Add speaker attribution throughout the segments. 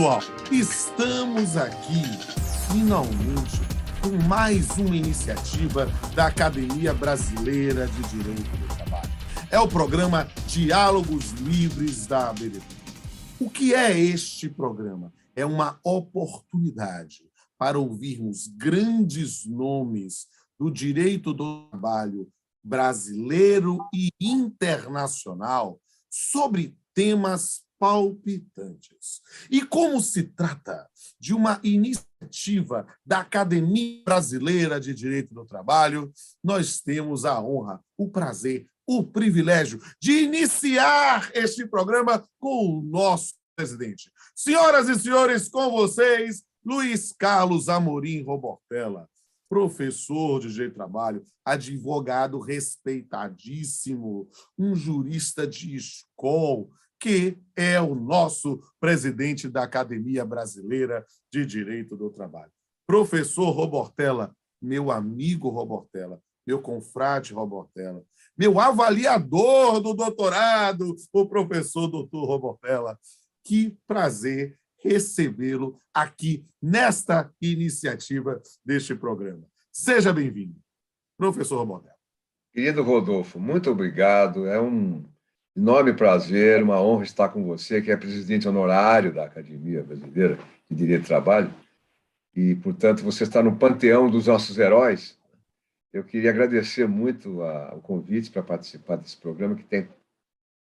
Speaker 1: pessoal, estamos aqui, finalmente, com mais uma iniciativa da Academia Brasileira de Direito do Trabalho. É o programa Diálogos Livres da ABDT. O que é este programa? É uma oportunidade para ouvirmos grandes nomes do direito do trabalho brasileiro e internacional sobre temas palpitantes. E como se trata de uma iniciativa da Academia Brasileira de Direito do Trabalho, nós temos a honra, o prazer, o privilégio de iniciar este programa com o nosso presidente. Senhoras e senhores, com vocês, Luiz Carlos Amorim Robortella, professor de Direito do Trabalho, advogado respeitadíssimo, um jurista de escola, que é o nosso presidente da Academia Brasileira de Direito do Trabalho. Professor Robortella, meu amigo Robortella, meu confrade Robortella, meu avaliador do doutorado, o professor doutor Robortella, que prazer recebê-lo aqui nesta iniciativa deste programa. Seja bem-vindo, professor Robortella.
Speaker 2: Querido Rodolfo, muito obrigado. É um enorme prazer, uma honra estar com você, que é presidente honorário da Academia Brasileira de Direito do Trabalho. E, portanto, você está no panteão dos nossos heróis. Eu queria agradecer muito o convite para participar desse programa, que tem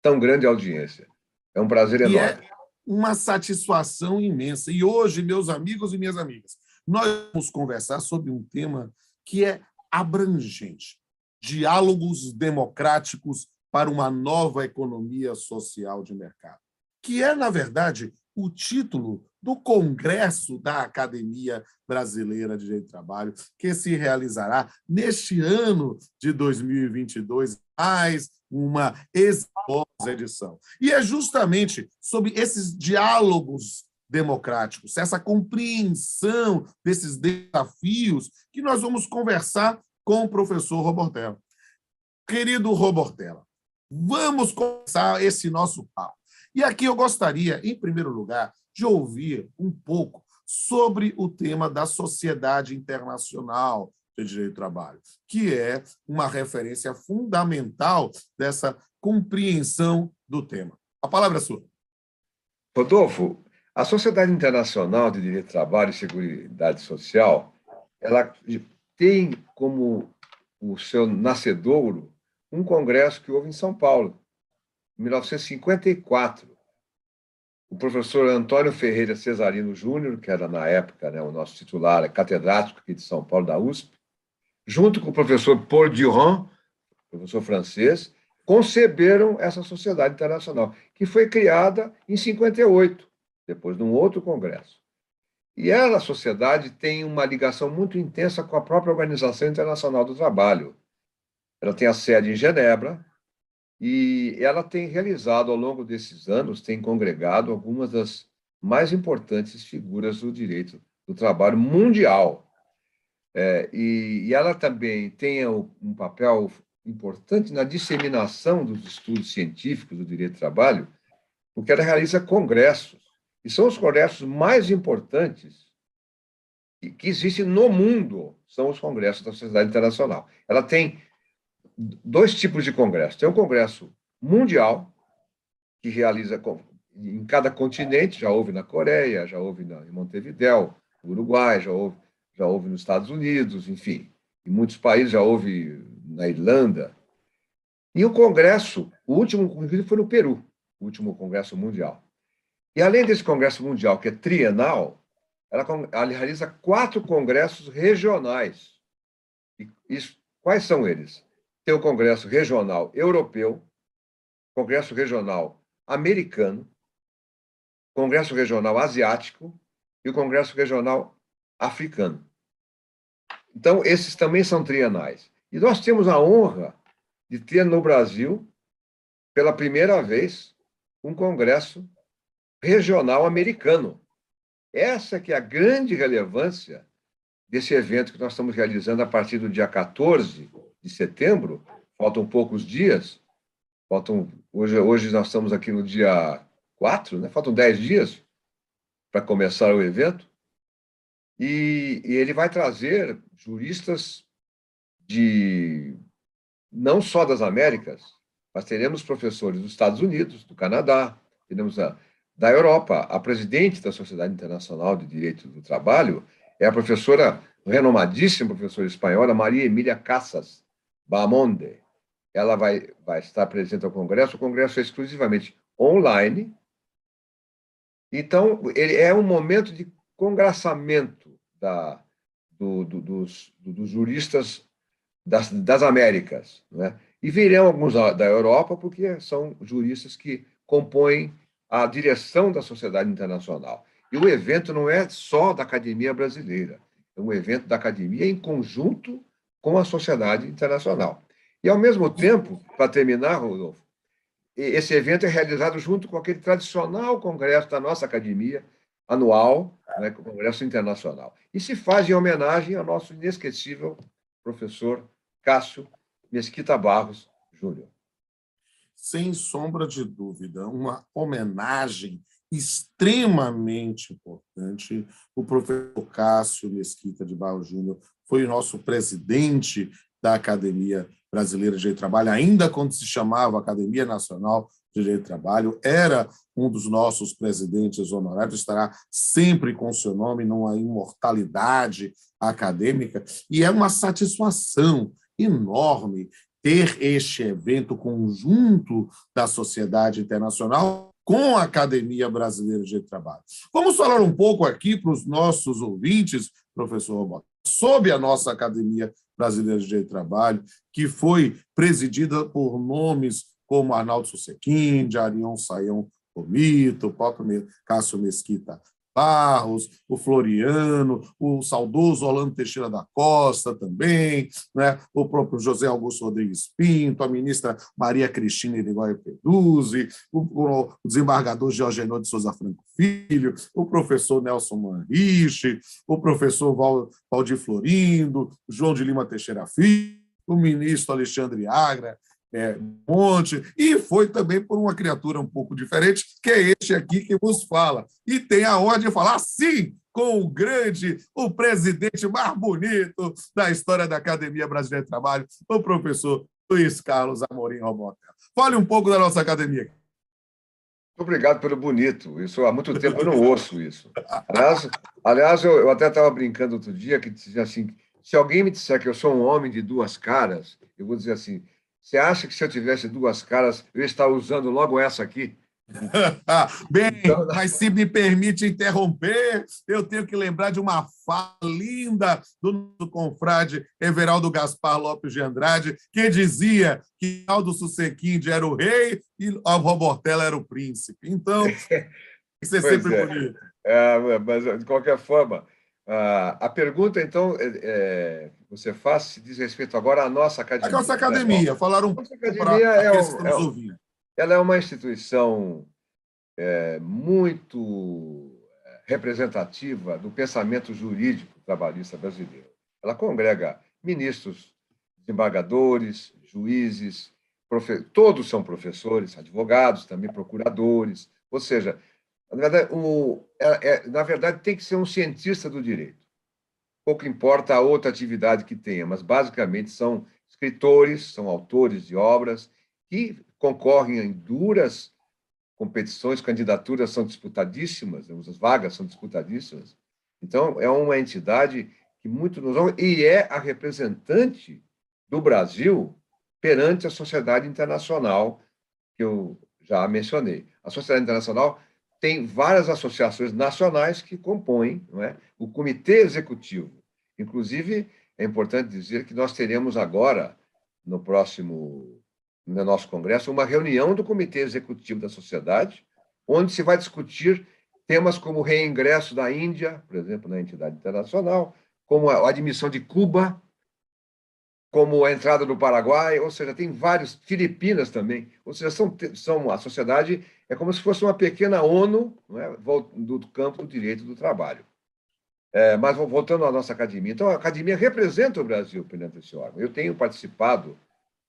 Speaker 2: tão grande audiência. É um prazer enorme.
Speaker 1: É uma satisfação imensa. E hoje, meus amigos e minhas amigas, nós vamos conversar sobre um tema que é abrangente: diálogos democráticos para uma nova economia social de mercado, que é, na verdade, o título do Congresso da Academia Brasileira de Direito do Trabalho, que se realizará neste ano de 2022, mais uma exitosa edição. E é justamente sobre esses diálogos democráticos, essa compreensão desses desafios, que nós vamos conversar com o professor Robortella. Querido Robortella, vamos começar esse nosso papo. E aqui eu gostaria, em primeiro lugar, de ouvir um pouco sobre o tema da Sociedade Internacional de Direito do Trabalho, que é uma referência fundamental dessa compreensão do tema. A palavra é sua.
Speaker 2: Rodolfo, a Sociedade Internacional de Direito do Trabalho e Seguridade Social, ela tem como o seu nascedouro um congresso que houve em São Paulo, em 1954. O professor Antônio Ferreira Cesarino Júnior, que era, na época, o nosso titular, catedrático aqui de São Paulo, da USP, junto com o professor Paul Durand, professor francês, conceberam essa Sociedade Internacional, que foi criada em 58, depois de um outro congresso. E a sociedade tem uma ligação muito intensa com a própria Organização Internacional do Trabalho. Ela tem a sede em Genebra, e ela tem realizado, ao longo desses anos, tem congregado algumas das mais importantes figuras do direito do trabalho mundial. E ela também tem um papel importante na disseminação dos estudos científicos do direito do trabalho, porque ela realiza congressos, e são os congressos mais importantes que existem no mundo, são os congressos da Sociedade Internacional. Ela tem dois tipos de congresso. Tem um congresso mundial, que realiza em cada continente, já houve na Coreia, já houve em Montevidéu, no Uruguai, já houve nos Estados Unidos, enfim, em muitos países, já houve na Irlanda. E o congresso, o último foi no Peru, o último congresso mundial. E além desse congresso mundial, que é trienal, ela realiza 4 congressos regionais. Quais são eles? Tem o Congresso Regional Europeu, Congresso Regional Americano, Congresso Regional Asiático e o Congresso Regional Africano. Então, esses também são trienais. E nós temos a honra de ter no Brasil, pela primeira vez, um Congresso Regional Americano. Essa que é a grande relevância desse evento que nós estamos realizando a partir do dia 14 de setembro, faltam poucos dias, hoje nós estamos aqui no dia 4, faltam 10 dias, para começar o evento, e ele vai trazer juristas de não só das Américas, mas teremos professores dos Estados Unidos, do Canadá, teremos da Europa. A presidente da Sociedade Internacional de Direito do Trabalho é a professora, renomadíssima professora espanhola, Maria Emília Casas Bahamonde. Ela vai estar presente ao Congresso. O Congresso é exclusivamente online. Então, ele é um momento de congraçamento dos juristas das Américas, né? E virão alguns da Europa, porque são juristas que compõem a direção da sociedade internacional. E o evento não é só da Academia Brasileira, é um evento da Academia em conjunto com a sociedade internacional. E, ao mesmo tempo, para terminar, Rodolfo, esse evento é realizado junto com aquele tradicional congresso da nossa academia, anual, né, o Congresso Internacional. E se faz em homenagem ao nosso inesquecível professor Cássio Mesquita Barros Júnior.
Speaker 1: Sem sombra de dúvida, uma homenagem extremamente importante. O professor Cássio Mesquita de Barros Júnior foi o nosso presidente da Academia Brasileira de Direito do Trabalho, ainda quando se chamava Academia Nacional de Direito do Trabalho, era um dos nossos presidentes honorários, estará sempre com seu nome numa imortalidade acadêmica, e é uma satisfação enorme ter este evento conjunto da sociedade internacional com a Academia Brasileira de Direito do Trabalho. Vamos falar um pouco aqui para os nossos ouvintes, professor Roberto, sobre a nossa Academia Brasileira de Direito do Trabalho, que foi presidida por nomes como Arnaldo Susequinde, Arion Sayão Comito, o próprio Cássio Mesquita Barros, o Floriano, o saudoso Orlando Teixeira da Costa também, né? O próprio José Augusto Rodrigues Pinto, a ministra Maria Cristina Irigoyen Peduzzi, o desembargador Georgenor de Souza Franco Filho, o professor Nelson Manriche, o professor Valdir Florindo, João de Lima Teixeira Filho, o ministro Alexandre Agra, Monte, e foi também por uma criatura um pouco diferente, que é este aqui que vos fala. E tem a honra de falar, sim, com o presidente mais bonito da história da Academia Brasileira de Trabalho, o professor Luiz Carlos Amorim Robotel. Fale um pouco da nossa academia.
Speaker 2: Muito obrigado pelo bonito. Isso há muito tempo eu não ouço isso. Aliás eu até estava brincando outro dia que dizia assim, se alguém me disser que eu sou um homem de duas caras, eu vou dizer assim, você acha que se eu tivesse duas caras, eu ia estar usando logo essa aqui?
Speaker 1: Bem,
Speaker 2: Então,
Speaker 1: mas se me permite interromper, eu tenho que lembrar de uma fala linda do confrade Everaldo Gaspar Lopes de Andrade, que dizia que Aldo Susequinde era o rei e o Robortella era o príncipe. Então, tem que ser
Speaker 2: pois
Speaker 1: sempre
Speaker 2: é.
Speaker 1: bonito.
Speaker 2: Mas, de qualquer forma, a pergunta, então, você faz, se diz respeito agora à nossa
Speaker 1: A nossa
Speaker 2: academia, né? Bom,
Speaker 1: academia, falar um
Speaker 2: a nossa
Speaker 1: pouco para
Speaker 2: academia
Speaker 1: aqueles que estão nos ouvindo.
Speaker 2: ela é uma instituição muito representativa do pensamento jurídico trabalhista brasileiro. Ela congrega ministros, desembargadores, juízes, todos são professores, advogados, também procuradores, ou seja, na verdade, tem que ser um cientista do direito. Pouco importa a outra atividade que tenha, mas basicamente são escritores, são autores de obras que concorrem em duras competições, candidaturas são disputadíssimas, as vagas são disputadíssimas. Então, é uma entidade que muito nos honra e é a representante do Brasil perante a sociedade internacional, que eu já mencionei. A sociedade internacional tem várias associações nacionais que compõem, não é, o comitê executivo. Inclusive, é importante dizer que nós teremos agora, no nosso congresso, uma reunião do comitê executivo da sociedade, onde se vai discutir temas como o reingresso da Índia, por exemplo, na entidade internacional, como a admissão de Cuba, como a entrada do Paraguai, ou seja, tem vários, Filipinas também, ou seja, a sociedade é como se fosse uma pequena ONU, não é, do campo do direito do trabalho. Mas voltando à nossa academia, então a academia representa o Brasil perante esse órgão. Eu tenho participado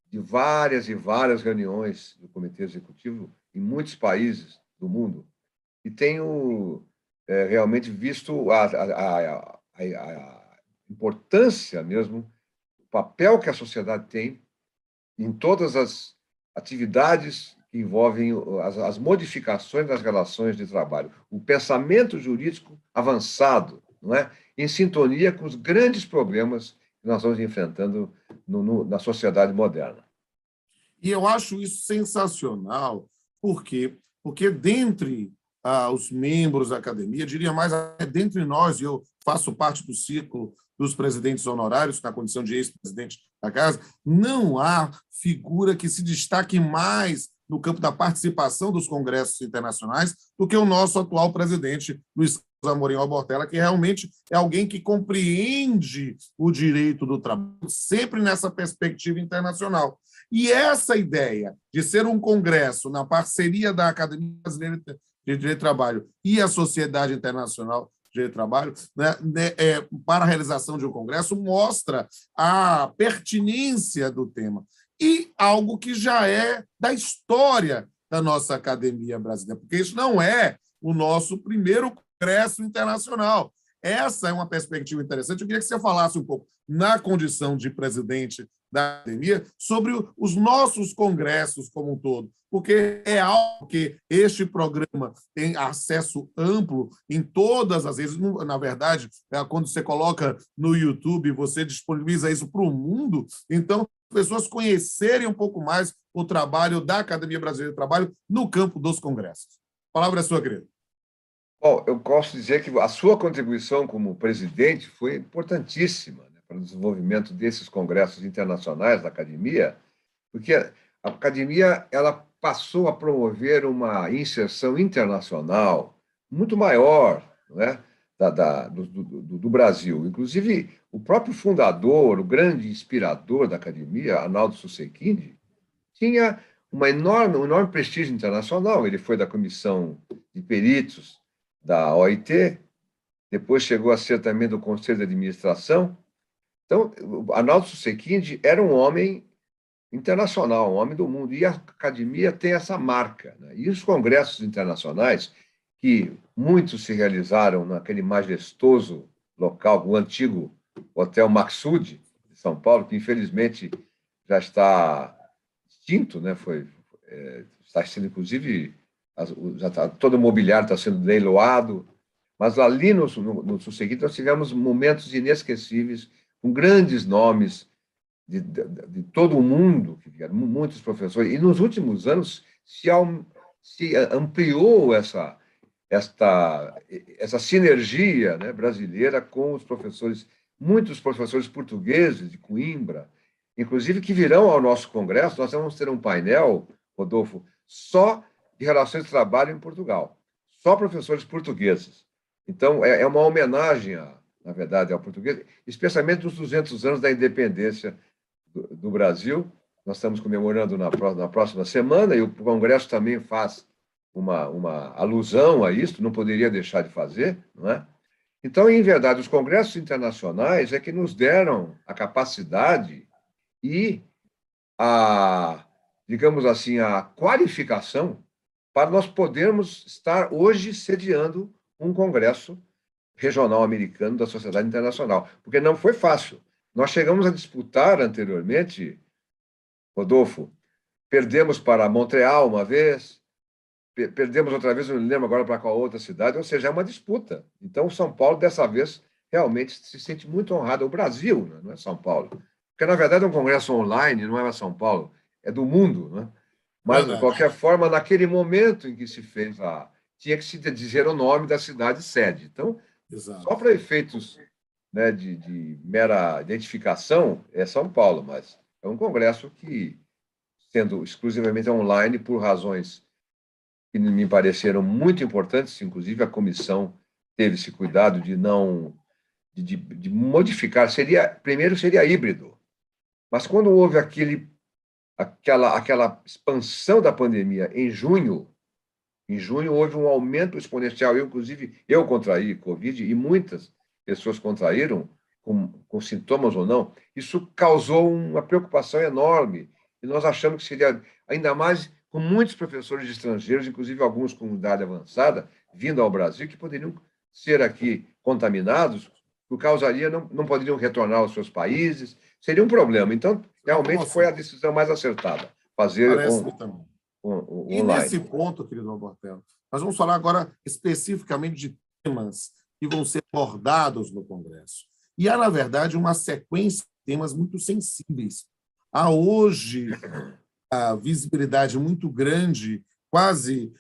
Speaker 2: de várias e várias reuniões do Comitê Executivo em muitos países do mundo e tenho realmente visto a importância mesmo, o papel que a sociedade tem em todas as atividades que envolvem as modificações das relações de trabalho. O pensamento jurídico avançado, não é? Em sintonia com os grandes problemas que nós estamos enfrentando na sociedade moderna.
Speaker 1: E eu acho isso sensacional, por quê? Porque dentre os membros da academia, diria mais, dentre nós, e eu faço parte do círculo dos presidentes honorários, na condição de ex-presidente da casa, não há figura que se destaque mais no campo da participação dos congressos internacionais do que o nosso atual presidente, Luiz Amorim Albortella, que realmente é alguém que compreende o direito do trabalho, sempre nessa perspectiva internacional. E essa ideia de ser um congresso na parceria da Academia Brasileira de Direito do Trabalho e a Sociedade Internacional de Direito do Trabalho, para a realização de um congresso, mostra a pertinência do tema. E algo que já é da história da nossa academia brasileira, porque isso não é o nosso primeiro congresso internacional. Essa é uma perspectiva interessante. Eu queria que você falasse um pouco, na condição de presidente da academia, sobre os nossos congressos como um todo, porque é algo que este programa tem acesso amplo em todas as vezes. Na verdade, quando você coloca no YouTube, você disponibiliza isso para o mundo, então pessoas conhecerem um pouco mais o trabalho da Academia Brasileira do Trabalho no campo dos congressos. A palavra é sua, querido.
Speaker 2: Bom, eu posso dizer que a sua contribuição como presidente foi importantíssima, né, para o desenvolvimento desses congressos internacionais da academia, porque a academia ela passou a promover uma inserção internacional muito maior, né, do Brasil. Inclusive, o próprio fundador, o grande inspirador da academia, Arnaldo Susequinde, tinha um enorme prestígio internacional. Ele foi da comissão de peritos da OIT, depois chegou a ser também do Conselho de Administração. Então, Arnaldo Susequinde era um homem internacional, um homem do mundo, e a academia tem essa marca, né? E os congressos internacionais, que muitos se realizaram naquele majestoso local, o antigo Hotel Maxud, de São Paulo, que infelizmente já está extinto, né? Está sendo, inclusive, todo o mobiliário está sendo leiloado, mas ali no Susequinde nós tivemos momentos inesquecíveis, com grandes nomes de todo o mundo, muitos professores, e nos últimos anos se ampliou essa sinergia, né, brasileira com os professores, muitos professores portugueses de Coimbra, inclusive, que virão ao nosso congresso. Nós vamos ter um painel, Rodolfo, só de relações de trabalho em Portugal, só professores portugueses. Então, é uma homenagem, na verdade, ao português, especialmente nos 200 anos da independência do Brasil. Nós estamos comemorando na próxima semana, e o Congresso também faz uma alusão a isso, não poderia deixar de fazer, não é? Então, em verdade, os congressos internacionais é que nos deram a capacidade e digamos assim, a qualificação para nós podermos estar hoje sediando um congresso regional americano da Sociedade Internacional, porque não foi fácil. Nós chegamos a disputar anteriormente, Rodolfo, perdemos para Montreal uma vez, perdemos outra vez, eu não lembro agora para qual outra cidade, ou seja, é uma disputa. Então, São Paulo, dessa vez, realmente se sente muito honrado. O Brasil, né? Não é São Paulo. Porque, na verdade, é um congresso online, não é São Paulo, é do mundo. Né? Mas, de qualquer forma, naquele momento em que se fez tinha que se dizer o nome da cidade sede. Então,
Speaker 1: Exato.
Speaker 2: Só para efeitos, né, de mera identificação, é São Paulo, mas é um congresso que, sendo exclusivamente online, por razões que me pareceram muito importantes, inclusive a comissão teve esse cuidado de não de modificar. Primeiro seria híbrido, mas quando houve aquela expansão da pandemia em junho houve um aumento exponencial. Inclusive, eu contraí Covid e muitas pessoas contraíram, com sintomas ou não. Isso causou uma preocupação enorme. E nós achamos que seria, ainda mais com muitos professores estrangeiros, inclusive alguns com idade avançada, vindo ao Brasil, que poderiam ser aqui contaminados, por causaria, não poderiam retornar aos seus países, seria um problema. Então, realmente foi a decisão mais acertada, fazer
Speaker 1: Parece-me também. E
Speaker 2: online.
Speaker 1: nesse ponto, querido Alberto, nós vamos falar agora especificamente de temas que vão ser abordados no Congresso. E há, na verdade, uma sequência de temas muito sensíveis. Há hoje a visibilidade muito grande, quase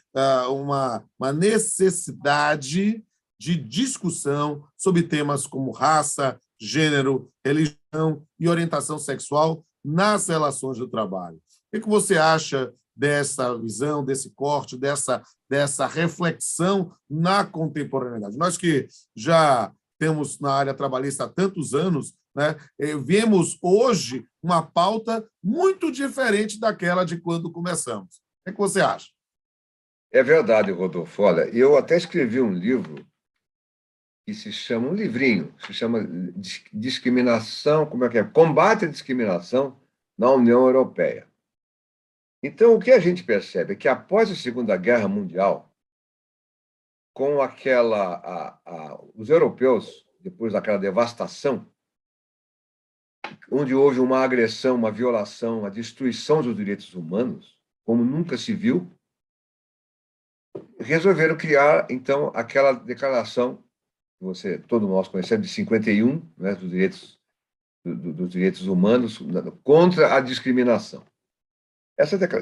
Speaker 1: uma necessidade de discussão sobre temas como raça, gênero, religião e orientação sexual nas relações do trabalho. O que você acha dessa visão, desse corte, dessa reflexão na contemporaneidade? Nós que já temos na área trabalhista há tantos anos, né, vemos hoje uma pauta muito diferente daquela de quando começamos. O que você acha?
Speaker 2: É verdade, Rodolfo. Olha, eu até escrevi um livro que se chama, um livrinho, se chama Discriminação, como é que é? Combate à Discriminação na União Europeia. Então, o que a gente percebe é que após a Segunda Guerra Mundial, com os europeus, depois daquela devastação, onde houve uma agressão, uma violação, uma destruição dos direitos humanos, como nunca se viu, resolveram criar, então, aquela declaração que todos nós conhecemos, de 51, né, dos direitos humanos contra a discriminação.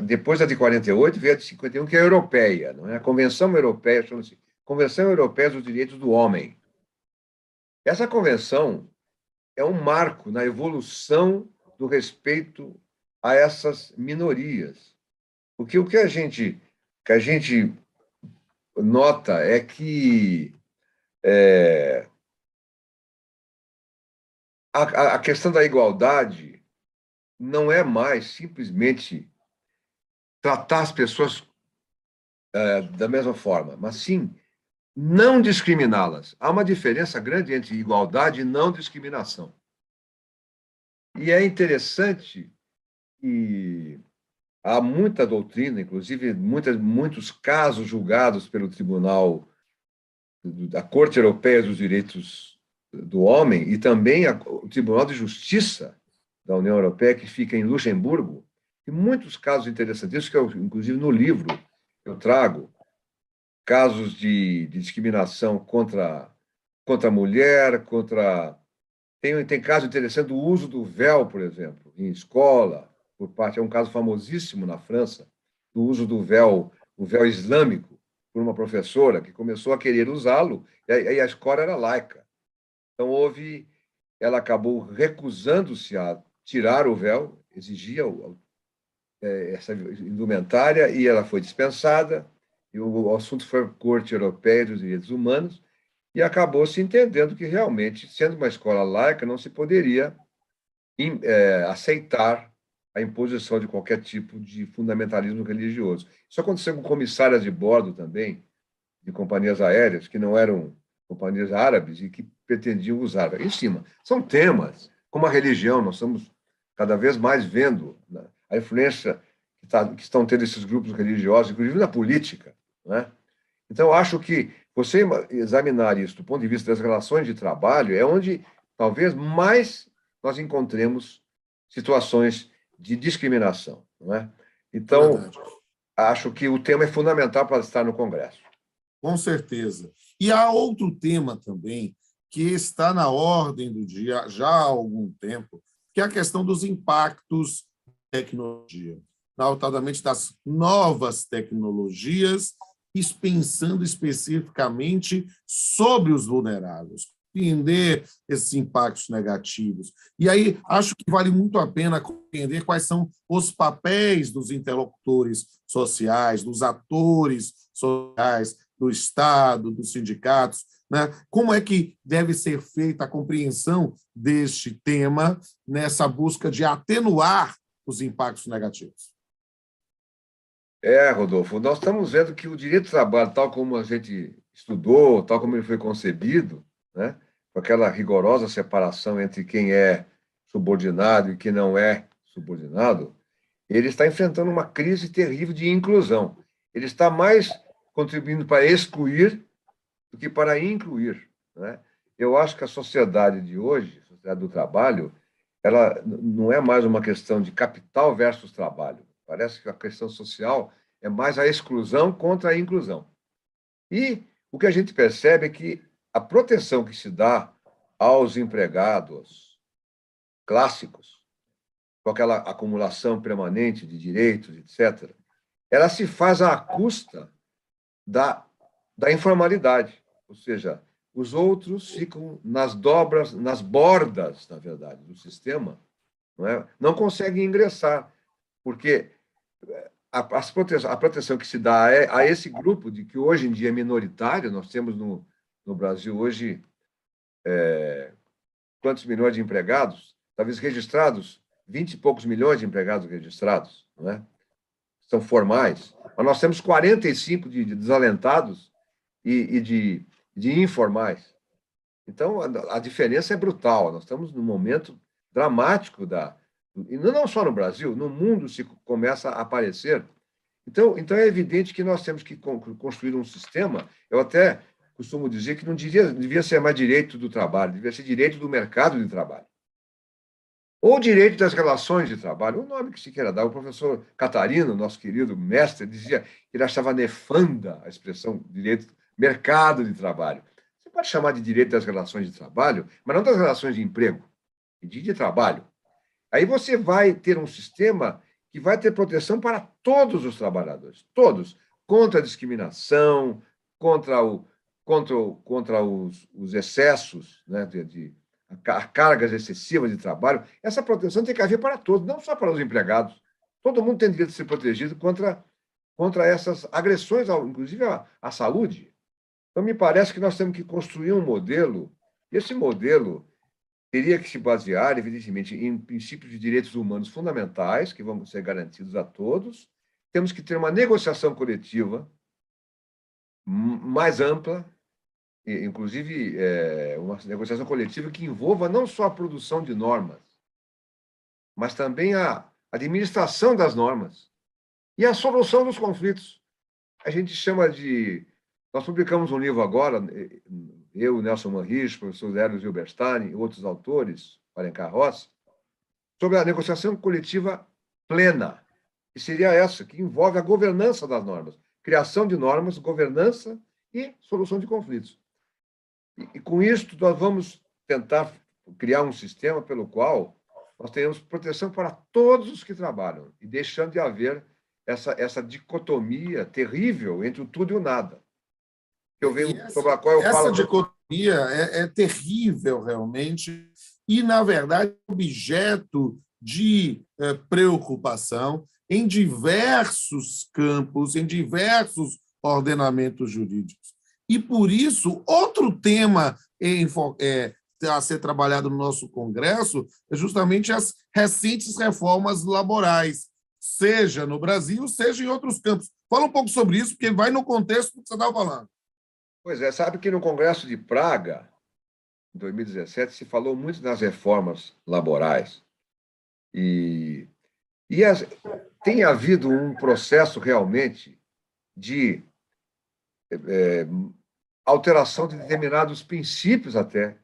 Speaker 2: Depois da de 48, veio a de 51, que é a europeia, não é? A Convenção Europeia, chama-se Convenção Europeia dos Direitos do Homem. Essa convenção é um marco na evolução do respeito a essas minorias. Porque o que a gente nota é que a questão da igualdade não é mais simplesmente tratar as pessoas da mesma forma, mas sim não discriminá-las. Há uma diferença grande entre igualdade e não discriminação. E é interessante que há muita doutrina, inclusive muitos casos julgados pelo Tribunal da Corte Europeia dos Direitos do Homem e também o Tribunal de Justiça da União Europeia, que fica em Luxemburgo, e muitos casos interessantíssimos, que eu, inclusive no livro eu trago, casos de discriminação contra a mulher, tem caso interessante do uso do véu, por exemplo, em escola, é um caso famosíssimo na França, do uso do véu, o véu islâmico, por uma professora que começou a querer usá-lo, e a escola era laica. Então, ela acabou recusando-se a tirar o véu, exigia essa indumentária, e ela foi dispensada, e o assunto foi a Corte Europeia dos Direitos Humanos, e acabou se entendendo que realmente, sendo uma escola laica, não se poderia aceitar a imposição de qualquer tipo de fundamentalismo religioso. Isso aconteceu com comissárias de bordo também, de companhias aéreas, que não eram companhias árabes e que pretendiam usar. Em cima, são temas, como a religião, nós estamos cada vez mais vendo, né, a influência que estão tendo esses grupos religiosos, inclusive na política, né? Então, acho que você examinar isso do ponto de vista das relações de trabalho é onde talvez mais nós encontremos situações de discriminação, não é? Então, verdade, acho que o tema é fundamental para estar no Congresso.
Speaker 1: Com certeza. E há outro tema também que está na ordem do dia já há algum tempo, que é a questão dos impactos da tecnologia, notadamente das novas tecnologias, pensando especificamente sobre os vulneráveis, compreender esses impactos negativos. E aí acho que vale muito a pena compreender quais são os papéis dos interlocutores sociais, dos atores sociais, do Estado, dos sindicatos, né? Como é que deve ser feita a compreensão deste tema nessa busca de atenuar os impactos negativos?
Speaker 2: Rodolfo, nós estamos vendo que o direito do trabalho, tal como a gente estudou, tal como ele foi concebido, né, com aquela rigorosa separação entre quem é subordinado e quem não é subordinado, ele está enfrentando uma crise terrível de inclusão. Ele está mais contribuindo para excluir do que para incluir, né? Eu acho que a sociedade de hoje, a sociedade do trabalho, ela não é mais uma questão de capital versus trabalho. Parece que a questão social é mais a exclusão contra a inclusão. E o que a gente percebe é que a proteção que se dá aos empregados clássicos, com aquela acumulação permanente de direitos, etc., ela se faz à custa da informalidade. Ou seja, os outros ficam nas dobras, nas bordas, na verdade, do sistema, não é? Não conseguem ingressar, porque a proteção que se dá a esse grupo, de que hoje em dia é minoritário, nós temos no Brasil hoje quantos milhões de empregados, talvez registrados, 20 e poucos milhões de empregados registrados, não é? São formais, mas nós temos 45 de desalentados e de informais. Então, a diferença é brutal. Nós estamos num momento dramático e não só no Brasil, no mundo se começa a aparecer. Então é evidente que nós temos que construir um sistema. Eu até costumo dizer que não devia ser mais direito do trabalho, devia ser direito do mercado de trabalho. Ou direito das relações de trabalho, o nome que se queira dar. O professor Catarino, nosso querido mestre, dizia que ele achava nefanda a expressão direito mercado de trabalho. Você pode chamar de direito das relações de trabalho, mas não das relações de emprego, e de trabalho. Aí você vai ter um sistema que vai ter proteção para todos os trabalhadores, todos, contra a discriminação, contra os excessos, né, cargas excessivas de trabalho. Essa proteção tem que haver para todos, não só para os empregados. Todo mundo tem direito de ser protegido contra essas agressões, inclusive à saúde. Então, me parece que nós temos que construir um modelo, e esse modelo teria que se basear, evidentemente, em princípios de direitos humanos fundamentais, que vão ser garantidos a todos. Temos que ter uma negociação coletiva mais ampla, inclusive uma negociação coletiva que envolva não só a produção de normas, mas também a administração das normas e a solução dos conflitos. A gente chama de... Nós publicamos um livro agora, eu, Nelson Manrich, professor Hélio Zilberstein e outros autores, Alencar Rossi, sobre a negociação coletiva plena, que seria essa, que envolve a governança das normas, criação de normas, governança e solução de conflitos. E com isso, nós vamos tentar criar um sistema pelo qual nós tenhamos proteção para todos os que trabalham, e deixando de haver essa dicotomia terrível entre o tudo e o nada. Sobre a qual eu falo.
Speaker 1: Essa dicotomia é terrível, realmente, e, na verdade, é objeto de preocupação em diversos campos, em diversos ordenamentos jurídicos. E, por isso, outro tema a ser trabalhado no nosso Congresso é justamente as recentes reformas laborais, seja no Brasil, seja em outros campos. Fala um pouco sobre isso, porque vai no contexto do que você estava falando.
Speaker 2: Pois é, sabe que no Congresso de Praga, em 2017, se falou muito das reformas laborais. E tem havido um processo realmente de alteração de determinados princípios até,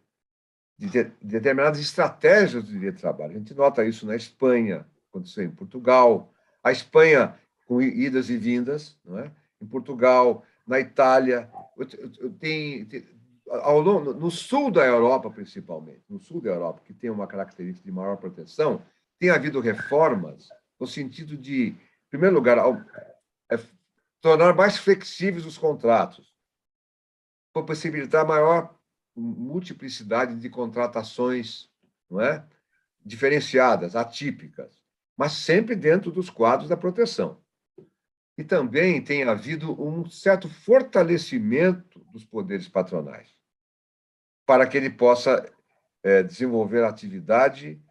Speaker 2: de determinadas estratégias do direito do trabalho. A gente nota isso na Espanha, aconteceu em Portugal, a Espanha com idas e vindas, não é? Em Portugal, na Itália, no sul da Europa, principalmente, no sul da Europa, que tem uma característica de maior proteção, tem havido reformas no sentido de, em primeiro lugar, tornar mais flexíveis os contratos, possibilitar maior multiplicidade de contratações, não é? Diferenciadas, atípicas, mas sempre dentro dos quadros da proteção. E também tem havido um certo fortalecimento dos poderes patronais, para que ele possa desenvolver a atividade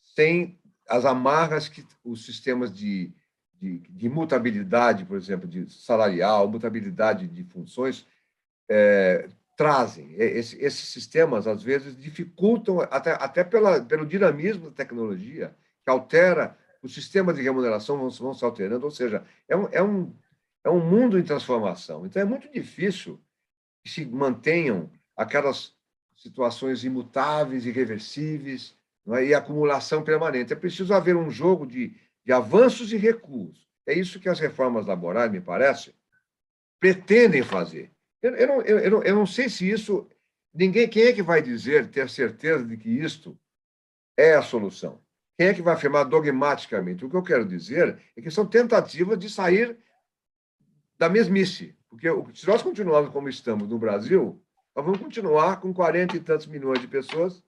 Speaker 2: sem as amarras que os sistemas de mutabilidade, por exemplo, de salarial, mutabilidade de funções, trazem. Esses sistemas, às vezes, dificultam, até pelo dinamismo da tecnologia, que altera, os sistemas de remuneração vão se alterando, ou seja, é um mundo em transformação. Então, é muito difícil que se mantenham aquelas situações imutáveis, irreversíveis, não é? E acumulação permanente. É preciso haver um jogo de avanços e recuos. É isso que as reformas laborais, me parece, pretendem fazer. Eu não sei se isso... Quem é que vai dizer, ter certeza de que isto é a solução? Quem é que vai afirmar dogmaticamente? O que eu quero dizer é que são tentativas de sair da mesmice. Porque se nós continuarmos como estamos no Brasil, nós vamos continuar com 40 e tantos milhões de pessoas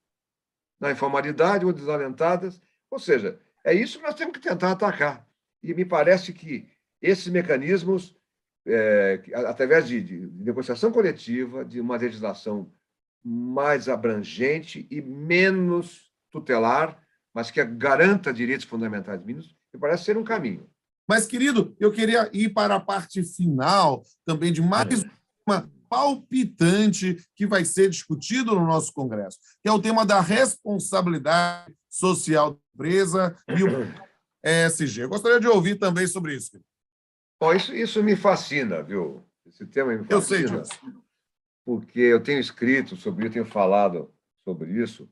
Speaker 2: na informalidade ou desalentadas. Ou seja, é isso que nós temos que tentar atacar. E me parece que esses mecanismos, através de negociação coletiva, de uma legislação mais abrangente e menos tutelar, mas que garanta direitos fundamentais mínimos, me parece ser um caminho.
Speaker 1: Mas, querido, eu queria ir para a parte final também de mais uma palpitante que vai ser discutido no nosso Congresso, que é o tema da responsabilidade social da empresa e o ESG. Eu gostaria de ouvir também sobre isso.
Speaker 2: Bom, isso me fascina, viu? Esse tema me fascina.
Speaker 1: Eu sei disso.
Speaker 2: Porque eu tenho escrito sobre isso, tenho falado sobre isso.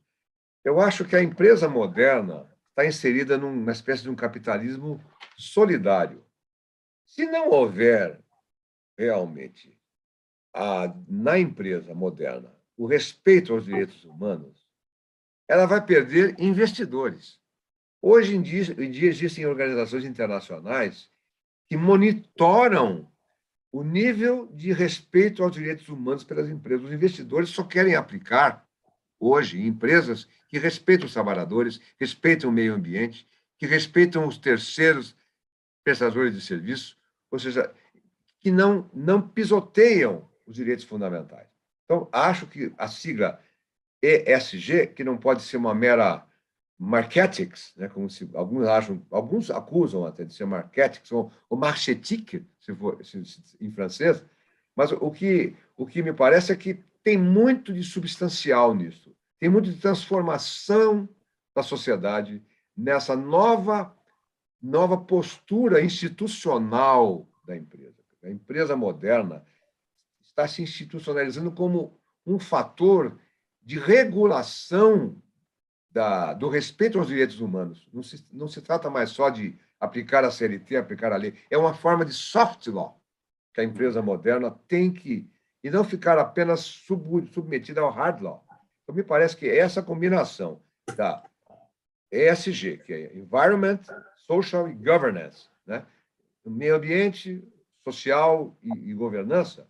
Speaker 2: Eu acho que a empresa moderna está inserida numa espécie de um capitalismo solidário. Se não houver realmente na empresa moderna o respeito aos direitos humanos, ela vai perder investidores. Hoje em dia existem organizações internacionais que monitoram o nível de respeito aos direitos humanos pelas empresas. Os investidores só querem aplicar, hoje, em empresas que respeitam os trabalhadores, respeitam o meio ambiente, que respeitam os terceiros prestadores de serviço, ou seja, que não pisoteiam os direitos fundamentais. Então, acho que a sigla ESG, que não pode ser uma mera marketics, né, como se alguns acusam até de ser marketics, ou marchetique, em francês, mas o que me parece é que tem muito de substancial nisso, tem muito de transformação da sociedade nessa nova postura institucional da empresa. A empresa moderna está se institucionalizando como um fator de regulação do respeito aos direitos humanos. Não se trata mais só de aplicar a CLT, aplicar a lei. É uma forma de soft law que a empresa moderna tem que... E não ficar apenas submetida ao hard law. Então, me parece que essa combinação da ESG, que é Environment, Social e Governance, né? Meio ambiente, social e governança,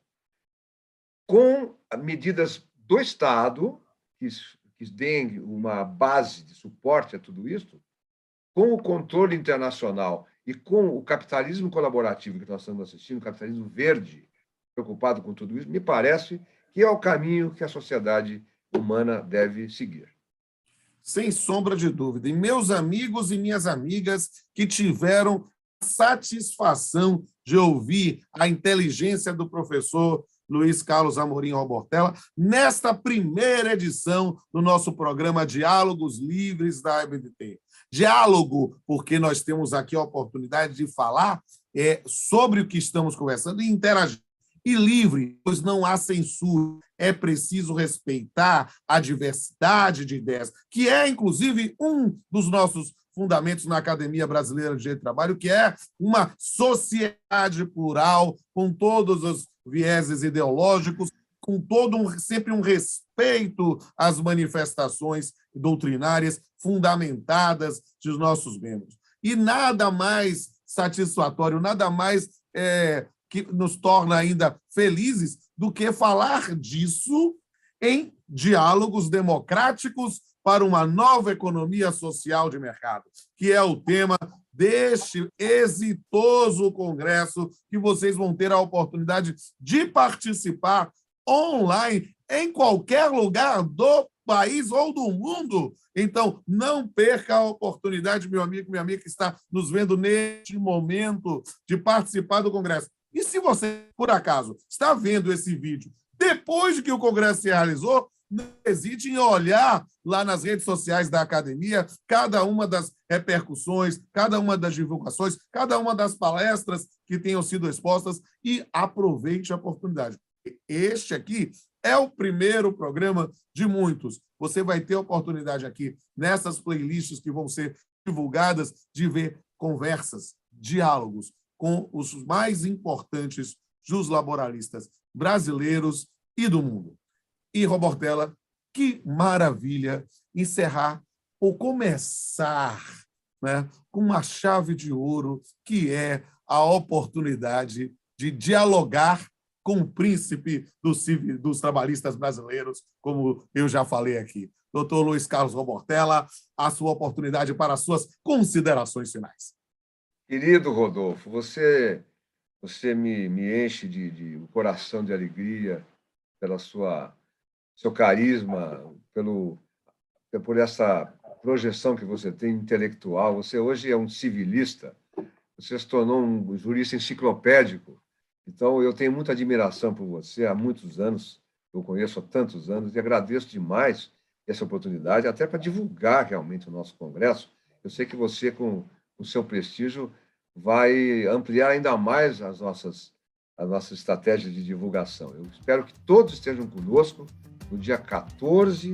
Speaker 2: com medidas do Estado que deem uma base de suporte a tudo isso, com o controle internacional e com o capitalismo colaborativo que nós estamos assistindo, o capitalismo verde, preocupado com tudo isso, me parece que é o caminho que a sociedade humana deve seguir.
Speaker 1: Sem sombra de dúvida. E meus amigos e minhas amigas que tiveram satisfação de ouvir a inteligência do professor Luiz Carlos Amorim Robortella, nesta primeira edição do nosso programa Diálogos Livres da ABNT. Diálogo, porque nós temos aqui a oportunidade de falar sobre o que estamos conversando e interagir. E livre, pois não há censura. É preciso respeitar a diversidade de ideias, que é, inclusive, um dos nossos fundamentos na Academia Brasileira de Direito do Trabalho, que é uma sociedade plural, com todos os vieses ideológicos, com sempre um respeito às manifestações doutrinárias fundamentadas dos nossos membros. E nada mais satisfatório, nada mais que nos torna ainda felizes do que falar disso em diálogos democráticos para uma nova economia social de mercado, que é o tema deste exitoso congresso que vocês vão ter a oportunidade de participar online em qualquer lugar do país ou do mundo. Então, não perca a oportunidade, meu amigo, minha amiga, que está nos vendo neste momento de participar do congresso. E se você, por acaso, está vendo esse vídeo depois de que o congresso se realizou, não hesite em olhar lá nas redes sociais da academia cada uma das repercussões, cada uma das divulgações, cada uma das palestras que tenham sido expostas e aproveite a oportunidade. este aqui é o primeiro programa de muitos. Você vai ter oportunidade aqui, nessas playlists que vão ser divulgadas, de ver conversas, diálogos com os mais importantes juslaboralistas brasileiros e do mundo. E, Robortella, que maravilha encerrar ou começar, né, com uma chave de ouro, que é a oportunidade de dialogar com o príncipe dos trabalhistas brasileiros, como eu já falei aqui. Doutor Luiz Carlos Robortella, a sua oportunidade para as suas considerações finais.
Speaker 2: Querido Rodolfo, você me enche de o coração de alegria pela seu carisma, por essa projeção que você tem intelectual. Você hoje é um civilista, você se tornou um jurista enciclopédico. Então, eu tenho muita admiração por você há muitos anos, eu conheço há tantos anos, e agradeço demais essa oportunidade, até para divulgar realmente o nosso congresso. Eu sei que você, com o seu prestígio, vai ampliar ainda mais as nossas estratégias de divulgação. Eu espero que todos estejam conosco no dia 14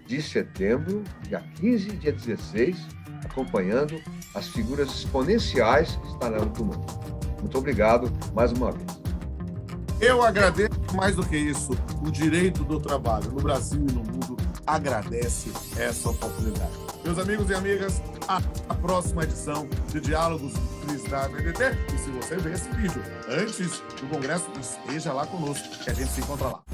Speaker 2: de setembro, dia 15 e dia 16, acompanhando as figuras exponenciais que estarão conosco. Muito obrigado mais uma vez.
Speaker 1: Eu agradeço, mais do que isso, o direito do trabalho no Brasil e no mundo agradece essa oportunidade. Meus amigos e amigas, a próxima edição de Diálogos da VDT. E se você ver esse vídeo antes do Congresso, esteja lá conosco, que a gente se encontra lá.